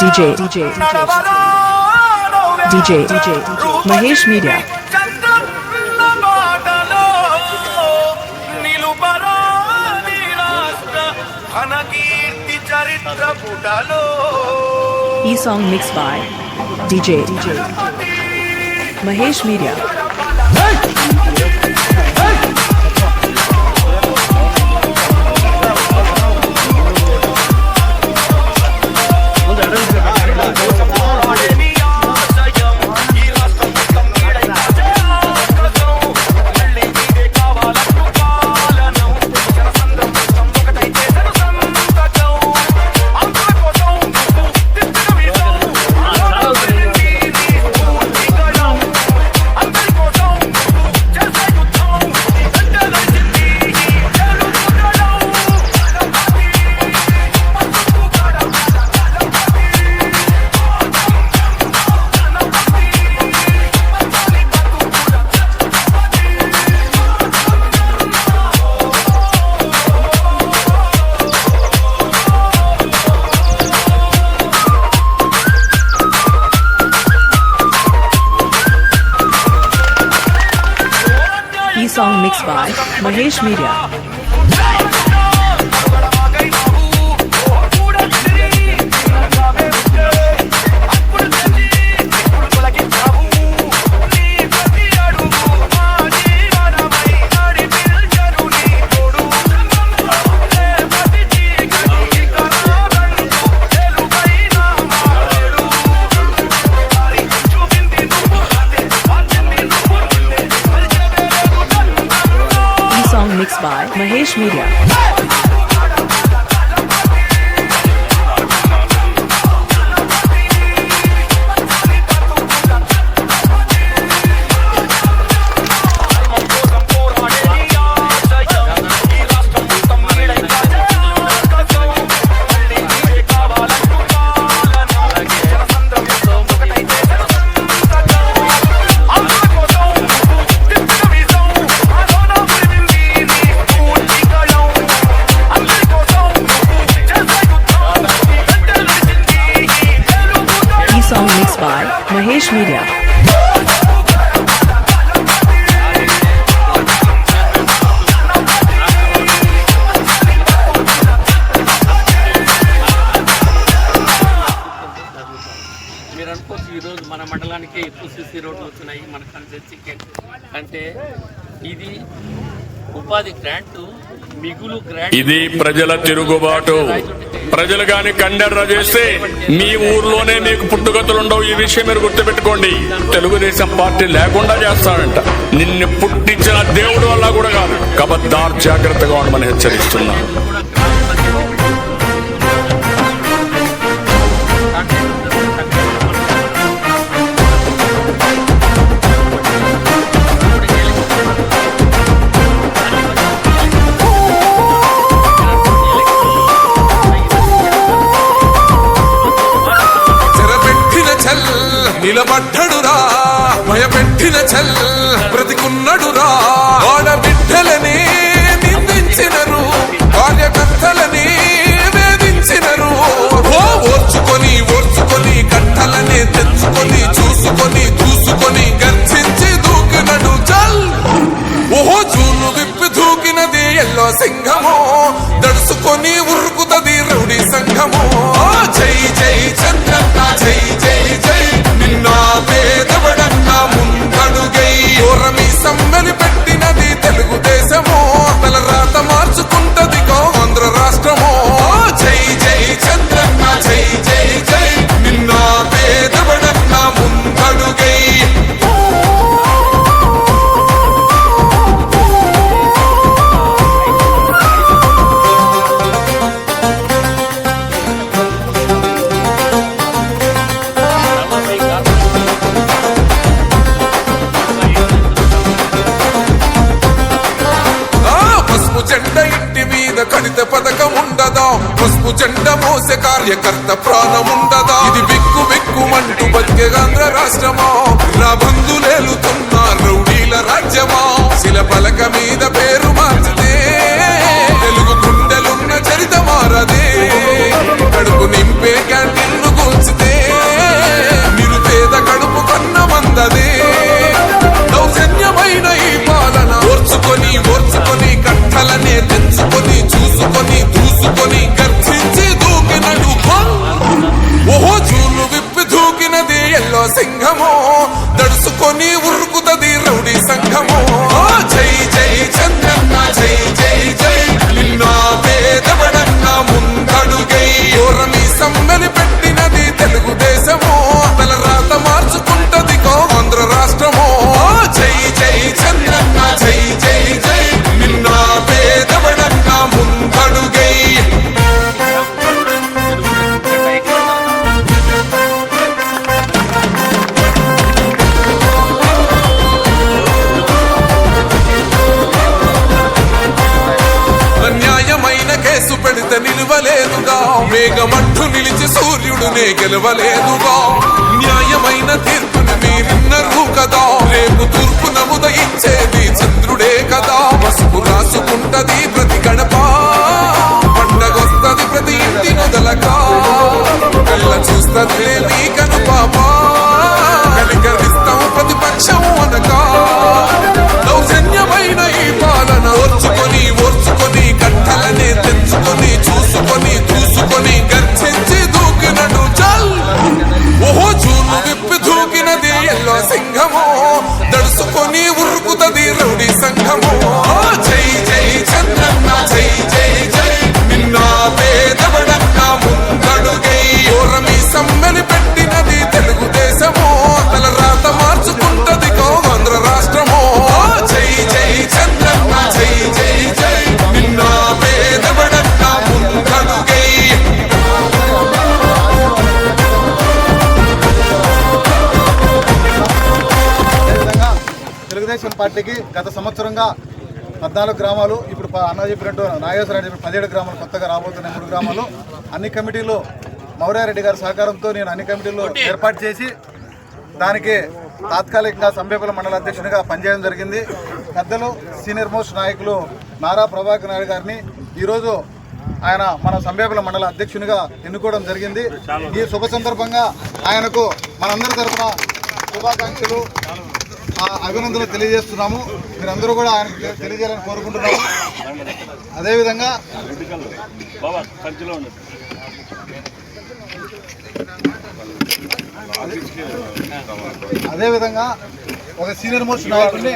DJ Mahesh Media. E-song mixed by DJ Mahesh Media. E-song mixed by Mahesh Media. Mixed by Mahesh Media. Song mixed by Mahesh Media. మీరు అనుకోవచ్చు ఈరోజు మన మండలానికి ఎక్కువ CC రోడ్లు వచ్చినాయి మన కాన్స్టిట్యూన్సీకి అంటే ఇది ఉపాధి గ్రాంట్ మిగులు గ్రాంట్ ఇది ప్రజల తిరుగుబాటు. ప్రజలు గాని కండెర్ర చేస్తే మీ ఊర్లోనే మీకు పుట్టుగతులుండవు. ఈ విషయం మీరు గుర్తుపెట్టుకోండి. తెలుగుదేశం పార్టీ లేకుండా చేస్తాడంట. నిన్ను పుట్టించిన దేవుడు వల్ల కూడా కాదు. కబద్దార్, జాగ్రత్తగా ఉండమని హెచ్చరిస్తున్నాను. నిలబడ్డడురా భయపెట్టిన చల్ బ్రతికున్నడురా. ఆడబిడ్డలని నిందించినరు, కార్యకర్తలని వేధించినరు. ఓర్చుకొని ఓర్చుకొని కట్టలనే తెచ్చుకొని చూసుకొని చూసుకొని గర్జించి దూకినడు చల్. ఓహో జూలు విప్పి దూకినది ఎల్లో సింహము, దడుసుకొని ఉరుకుతది రౌడీ సంఘము. జై జై చంద్రన్న జై జై జై, నిన్న పేదవడన్న ముందడుగై. ఓరమి సమ్మెలి పెట్టినది తెలుగుదేశము, తల రాత మార్చుకుంటది ఆంధ్ర రాష్ట్రము. జై జై చంద్రన్న జై జై జై, నిన్న పేదవడన్న ముందడుగై. కడిత పథకం ఉండదా, పసుపు జెండ మోసే కార్యకర్త ప్రాణముండదా. ఇది బిక్కు బిక్కుమంటూ బతికే ఆంధ్ర రాష్ట్రమా, నా బంధులేలుతున్న రౌడీల రాజ్యమా. శిల పలక మీద పేరు మార్చితే తెలుగు గుండెలున్న చరిత మారదే. కడుపు నింపే క్యాంటీన్ను కూల్చి ఎల్లో సింహమో దడుసుకొని ఉరుకుతది రౌడీ సంఘమో జై జై చంద్రన్న జై జై జై నిన్న పేదవడన్న ముందడుగై ఓరమి సమ్మెని పెట్టినది తెలుగుదేశమో తల రాత మార్చుకుంటది ఆంధ్ర రాష్ట్రమో జై జై చంద్రన్న జై జై జై నిన్న పేదవడన్న ముందడుగై అన్యాయమైన కేసు పెడితే నిలవలేదుగా మేఘమంటూ నిలిచి సూర్యుడునే గెలవలేదుగా న్యాయమైన తీర్పుని మీరిన్నరు కదా రేపు తూర్పున ఉదయించేది చంద్రుడే కదా పసుపు రాసుకుంటది ప్రతి గడప పండగొస్తది ప్రతి ఇంటి నొదలగా కళ్ళ చూస్తది నీ కను పాప కలిగరిస్తాం ప్రతిపక్షం అనగా దౌర్జన్యమైన ఈ పాలన ఓర్చుకొని కట్టలనే తెచ్చుకొని చూసుకొని చూసుకొని గర్జించి దూకినట్టు చల్ ఓహో జూను విప్పి దూకినది ఎల్లో సింహమో దడుసుకొని ఉరుకుతది రౌడీ సంఘమో జై జై చంద్రన్న జై జై జై నిన్న పేదవడన్న ముందడుగై ఓరమి సమ్మెని పెట్టినది తెలుగుదేశమో తల రాత మార్చుకుంటది ఆంధ్ర రాష్ట్రమో జై జై చంద్రన్న జై జై జై నిన్న పేదవడన్న ముందడుగై అదేవిధంగా తెలుగుదేశం పార్టీకి గత సంవత్సరంగా 14 గ్రామాలు ఇప్పుడు అన్న చెప్పినట్టు నాగేశ్వరరావు చెప్పిన 17 గ్రామాలు కొత్తగా రాబోతున్న 3 గ్రామాలు అన్ని కమిటీలు మౌర్యారెడ్డి గారి సహకారంతో నేను అన్ని కమిటీలు ఏర్పాటు చేసి దానికి తాత్కాలికంగా సంబేపల్లి మండల అధ్యక్షునిగా పనిచేయడం జరిగింది. పెద్దలు సీనియర్ మోస్ట్ నాయకులు నారా ప్రభాకర్ నాయుడు గారిని ఈరోజు ఆయన మన సంబేపల్లి మండల అధ్యక్షునిగా ఎన్నుకోవడం జరిగింది. ఈ శుభ సందర్భంగా ఆయనకు మనందరి తరఫున శుభాకాంక్షలు అభినందనలు తెలియజేస్తున్నాము. మీరందరూ కూడా ఆయనకు తెలియజేయాలని కోరుకుంటున్నాము. అదేవిధంగా ఒక సీనియర్ మోస్ట్ నాయకుడిని